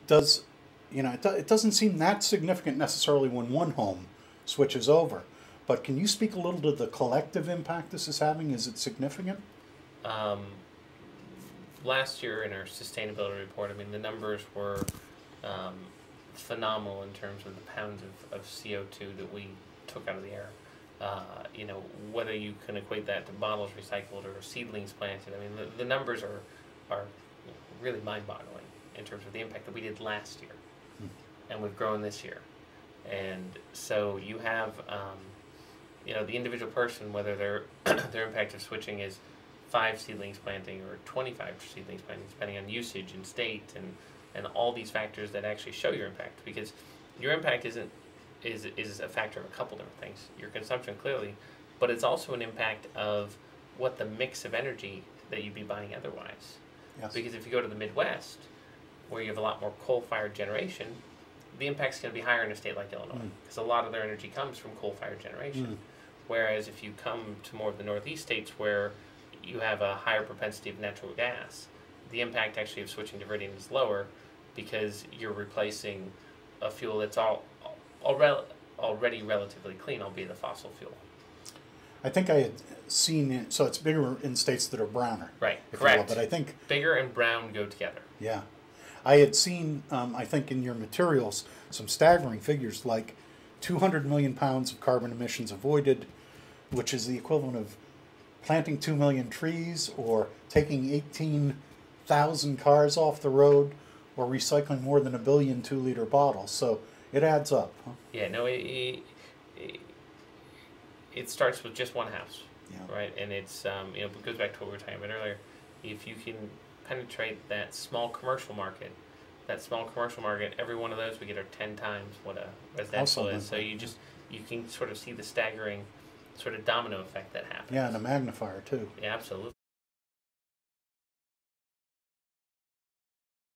does, it doesn't seem that significant necessarily when one home switches over. But can you speak a little to the collective impact this is having? Is it significant? Last year in our sustainability report, I mean, the numbers were phenomenal in terms of the pounds of CO2 that we took out of the air. Whether you can equate that to bottles recycled or seedlings planted, I mean, the numbers are really mind-boggling in terms of the impact that we did last year, and we've grown this year. And so you have, the individual person, whether their impact of switching is 5 seedlings planting or 25 seedlings planting, depending on usage and state and all these factors that actually show your impact. Because your impact is a factor of a couple different things. Your consumption, clearly, but it's also an impact of what the mix of energy that you'd be buying otherwise. Yes. Because if you go to the Midwest, where you have a lot more coal-fired generation, the impact's going to be higher in a state like Illinois, because a lot of their energy comes from coal-fired generation. Whereas if you come to more of the Northeast states where you have a higher propensity of natural gas, the impact actually of switching to Viridian is lower, because you're replacing a fuel that's already relatively clean, albeit a fossil fuel. I think I had seen it, so it's bigger in states that are browner. Right, correct. But I think bigger and brown go together. Yeah. I had seen, I think in your materials, some staggering figures like 200 million pounds of carbon emissions avoided, which is the equivalent of planting 2 million trees or taking 18,000 cars off the road or recycling more than 1 billion 2-liter bottles. So it adds up. Huh? Yeah, no, it starts with just one house, right? And it's, it goes back to what we were talking about earlier. If you can penetrate that small commercial market, every one of those we get are 10 times what a residential is. So you can sort of see the staggering sort of domino effect that happens. Yeah, and a magnifier too. Yeah, absolutely.